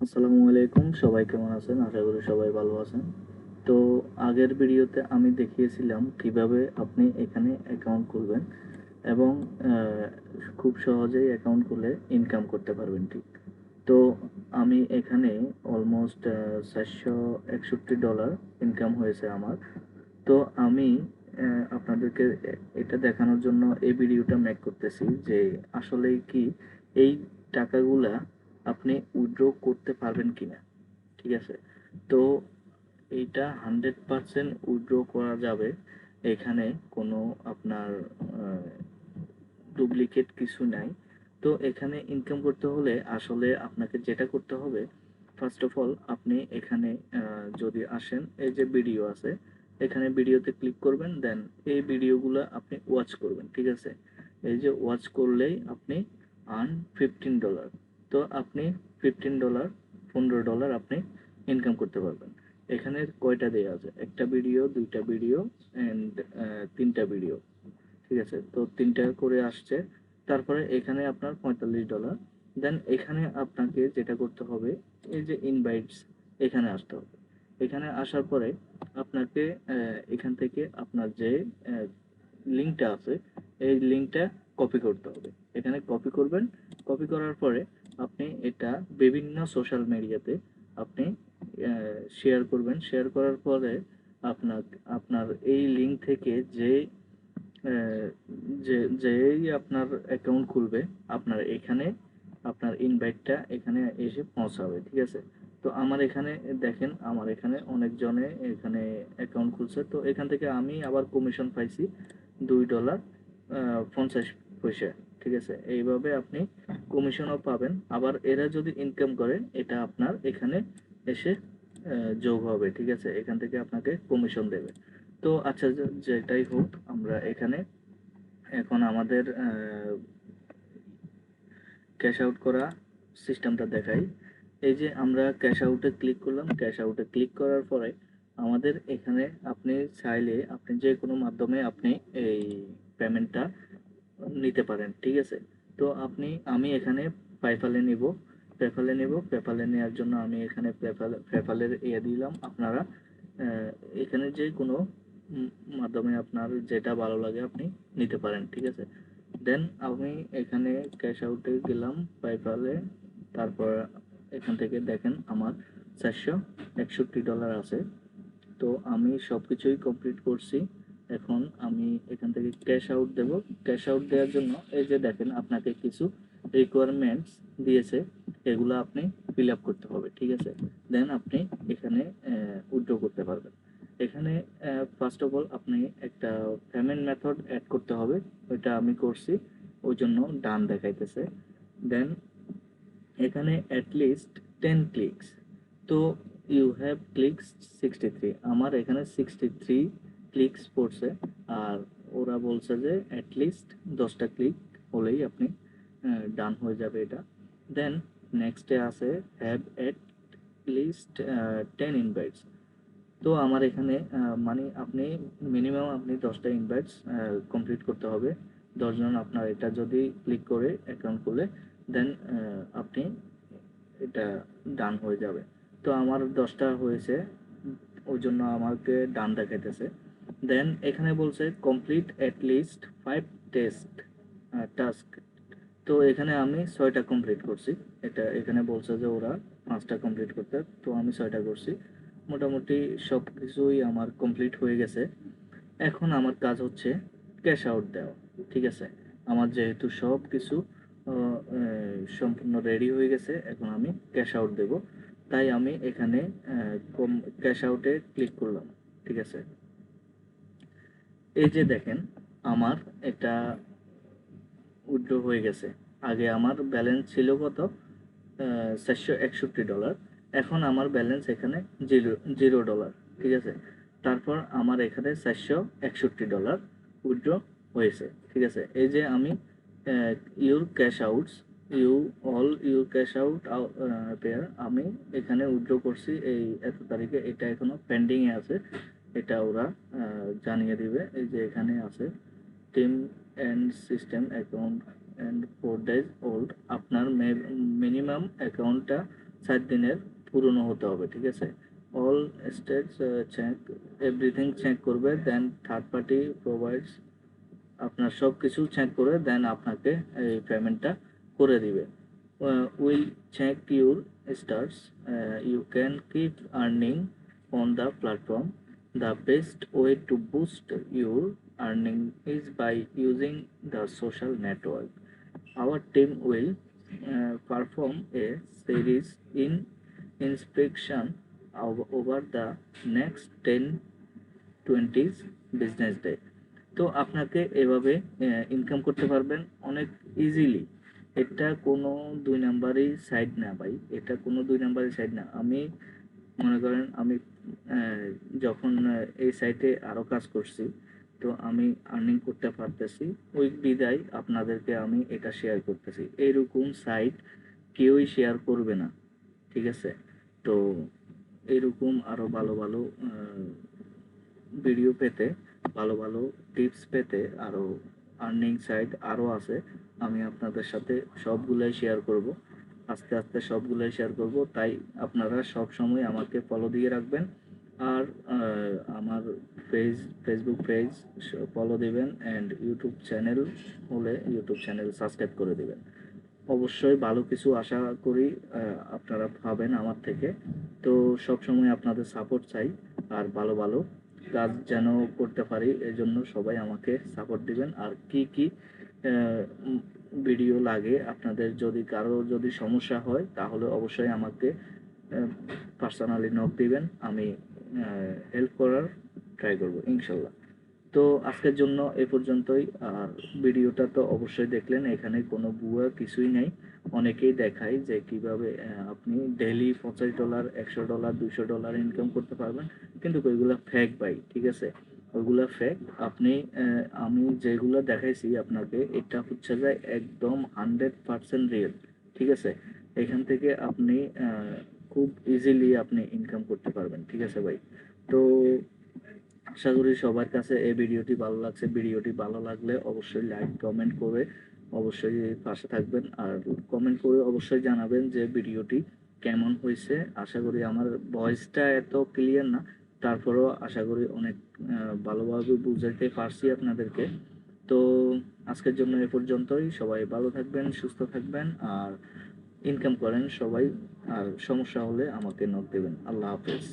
আসসালামু আলাইকুম, সবাই কেমন আছেন? আশা করি সবাই ভালো আছেন। তো আগের ভিডিওতে আমি দেখিয়েছিলাম কিভাবে আপনি এখানে অ্যাকাউন্ট খুলবেন এবং খুব সহজেই অ্যাকাউন্ট খুলে ইনকাম করতে পারবেন, ঠিক। তো আমি এখানে অলমোস্ট $461 ইনকাম হয়েছে আমার। তো আমি আপনাদেরকে এটা দেখানোর জন্য এই ভিডিওটা মেক করতেছি যে আসলেই কি এই টাকাগুলা আপনি উইথড্র করতে পারবেন কিনা, ঠিক আছে। তো এইটা 100% উইথড্র করা যাবে। এখানে কোনো আপনার ডুপ্লিকেট কিছু নাই। তো এখানে ইনকাম করতে হলে আসলে আপনাকে যেটা করতে হবে, ফার্স্ট অফ অল আপনি এখানে যদি আসেন, এই যে ভিডিও আছে, এখানে ভিডিওতে ক্লিক করবেন, দেন এই ভিডিওগুলো আপনি ওয়াচ করবেন, ঠিক আছে। এই যে ওয়াচ করলেই আপনি আর্ন $15। তো আপনি $15, $15 আপনি ইনকাম করতে পারবেন। এখানে কয়টা দেয়া আছে? একটা ভিডিও, দুইটা ভিডিও অ্যান্ড তিনটা ভিডিও, ঠিক আছে। তো ৩ টাকা করে আসছে। তারপরে এখানে আপনার $45। দেন এখানে আপনাকে যেটা করতে হবে, এই যে ইনভাইটস, এখানে আসতে হবে। এখানে আসার পরে আপনাকে এখান থেকে আপনার যে লিঙ্কটা আছে, এই লিঙ্কটা কপি করতে হবে। এখানে কপি করবেন। কপি করার পরে আপনি এটা বিভিন্ন সোশ্যাল মিডিয়াতে আপনি শেয়ার করবেন। শেয়ার করার পরে আপনার আপনার এই লিঙ্ক থেকে যে যেই আপনার অ্যাকাউন্ট খুলবে, আপনার এখানে আপনার ইনভাইটটা এখানে এসে পৌঁছাবে, ঠিক আছে। তো আমার এখানে দেখেন, আমার এখানে অনেকজনে এখানে অ্যাকাউন্ট খুলছে। তো এখান থেকে আমি আবার কমিশন পাইছি $2.50, ঠিক আছে। এইভাবে আপনি কমিশনও পাবেন। আবার এরা যদি ইনকাম করে, এটা আপনার এখানে এসে যোগ হবে, ঠিক আছে। এখান থেকে আপনাকে কমিশন দেবে। তো আচ্ছা, যেটাই হোক, আমরা এখানে এখন আমাদের ক্যাশ আউট করা সিস্টেমটা দেখাই। এই যে আমরা ক্যাশ আউটে ক্লিক করলাম। ক্যাশ আউটে ক্লিক করার পরে আমাদের এখানে আপনি চাইলে আপনি যে কোনো মাধ্যমে আপনি এই পেমেন্টটা নিতে পারেন, ঠিক আছে। তো আমি এখানে পেপ্যালে নিব। পেপ্যালে নেওয়ার জন্য আমি এখানে পেপ্যালের দিলাম। আপনারা এখানে যে কোনো উম, মাধ্যমে আপনার যেটা ভালো লাগে আপনি নিতে পারেন, ঠিক আছে। দেন আমি এখানে ক্যাশ আউটে গেলাম, পেপ্যালে। তারপর এখান থেকে দেখেন আমার $461 আছে। তো আমি সব কিছুই কমপ্লিট করছি। এখন আমি এখান থেকে ক্যাশ আউট দেব। ক্যাশ আউট দেওয়ার জন্য এই যে দেখেন, আপনাকে কিছু রিকোয়ারমেন্টস দিয়েছে, এগুলো আপনি ফিল আপ করতে হবে, ঠিক আছে। দেন আপনি এখানে উইথড্র করতে পারবেন। এখানে ফার্স্ট অফ অল আপনি একটা পেমেন্ট মেথড অ্যাড করতে হবে। ওইটা আমি করছি, ওই জন্য ডান দেখাইতেছে। দেন এখানে অ্যাটলিস্ট 10 ক্লিকস। তো ইউ হ্যাভ ক্লিকস 63, আমার এখানে 63 ক্লিকস পড়ছে। আর ওরা বলছে যে অ্যাটলিস্ট 10টা ক্লিক হলেই আপনি ডান হয়ে যাবে এটা। দেন নেক্সটে আছে হ্যাভ অ্যাট লিস্ট 10 ইনভাইটস। তো আমার এখানে মানে আপনি মিনিমাম আপনি 10টা ইনভাইটস কমপ্লিট করতে হবে। 10জন আপনার এটা যদি ক্লিক করে অ্যাকাউন্ট খুলে, দেন আপনি এটা ডান হয়ে যাবে। তো আমার 10টা হয়েছে, ওই জন্য আমাকে ডান দেখাইতেছে। দেন এখানে বলছে complete at least 5 test task. তো এখানে আমি 6টা কমপ্লিট করছি। এটা এখানে বলছে যে ওরা 5টা কমপ্লিট করতে, তো আমি 6টা করছি। মোটামুটি সব কিছুই আমার কমপ্লিট হয়ে গেছে। এখন আমার কাজ হচ্ছে ক্যাশ আউট দেওয়া, ঠিক আছে। আমার যেহেতু সব কিছু সম্পূর্ণ রেডি হয়ে গেছে, এখন আমি ক্যাশ আউট দেব। তাই আমি এখানে ক্যাশ আউটে ক্লিক করলাম, ঠিক আছে। এই যে দেখেন, আমার এটা উইথড্র হয়ে গেছে। আগে আমার ব্যালেন্স ছিল কত? $461। এখন আমার ব্যালেন্স এখানে $0, ঠিক আছে। তারপর আমার এখানে $461 উইথড্র হয়েছে, ঠিক আছে। এই যে আমি your cash outs, you all your cash out pair, আমি এখানে উইথড্র করছি এই এত তারিখে। এটা এখনো পেন্ডিংয়ে আছে, এটা ওরা জানিয়ে দিবে। এই যে এখানে আছে team and system account and 4 days old. আপনার মিনিমাম অ্যাকাউন্টটা 7 দিনের পুরনো হতে হবে, ঠিক আছে। All states check, everything check করবে, দেন থার্ড পার্টি প্রোভাইডস, আপনার সব কিছু চেক করে দেন আপনাকে এই পেমেন্টটা করে দিবে। Will check your stars, you can keep earning on the platform, the best way to boost your earning is by using the social network. Our team will perform a series in inspection over the next 10-20 business day. তো আপনাকে এভাবে income করতে পারবেন অনেক easily. এটা কোনো 2 নাম্বারই side না ভাই, এটা কোনো 2 নাম্বারই সাইড না। আমি মনে করেন আমি যখন এই সাইটে আরও কাজ করছি, তো আমি আর্নিং করতে পারতেছি, ওই বিদায় আপনাদেরকে আমি এটা শেয়ার করতেছি। এইরকম সাইট কেউই শেয়ার করবে না, ঠিক আছে। তো এরকম আরও ভালো ভালো ভিডিও পেতে, ভালো ভালো টিপস পেতে আরও আর্নিং সাইট আরও আছে, আমি আপনাদের সাথে সবগুলাই শেয়ার করব, আস্তে আস্তে সবগুলাই শেয়ার করব। তাই আপনারা সব সময় আমাকে ফলো দিয়ে রাখবেন। আর আমার ফেসবুক পেজ ফলো দিবেন, অ্যান্ড ইউটিউব চ্যানেল হলে ইউটিউব চ্যানেল সাবস্ক্রাইব করে দিবেন। অবশ্যই ভালো কিছু আশা করি আপনারা পাবেন আমার থেকে। তো সব সময় আপনাদের সাপোর্ট চাই, আর ভালো ভালো কাজ যেন করতে পারি, এজন্য সবাই আমাকে সাপোর্ট দিবেন। আর কি কি ভিডিও লাগে আপনাদের, যদি কারো যদি সমস্যা হয় তাহলে অবশ্যই আমাকে পার্সোনালি নক দিবেন, আমি হেল্প করার ট্রাই করব ইনশাল্লাহ। তো আজকের জন্য এ পর্যন্তই। আর ভিডিওটা তো অবশ্যই দেখলেন, এখানে কোনো ভুয়া কিছুই নেই। অনেকেই দেখায় যে কিভাবে আপনি ডেইলি $50, $100, $200 ইনকাম করতে পারবেন, কিন্তু ওইগুলো ফেক ভাই, ঠিক আছে। ওইগুলো ফেক। আপনি আমি যেগুলো দেখাইছি আপনাকে, এটা হচ্ছে যে একদম 100% রিয়েল, ঠিক আছে। এখান থেকে আপনি খুব ইজিলি আপনি ইনকাম করতে পারবেন, ঠিক আছে ভাই। তো আশা করি সবার কাছে এই ভিডিওটি ভালো লাগছে। ভিডিওটি ভালো লাগলে অবশ্যই লাইক কমেন্ট করে অবশ্যই পাশে থাকবেন, আর কমেন্ট করে অবশ্যই জানাবেন যে ভিডিওটি কেমন হয়েছে। আশা করি আমার ভয়েসটা এত ক্লিয়ার না, তারপরেও আশা করি অনেক ভালোভাবে বুঝাতে পারছি আপনাদেরকে। তো আজকের জন্য এ পর্যন্তই। সবাই ভালো থাকবেন, সুস্থ থাকবেন, আর ইনকাম করেন সবাই। আর সমস্যা হলে আমাকে নক দেবেন। আল্লাহ হাফেজ।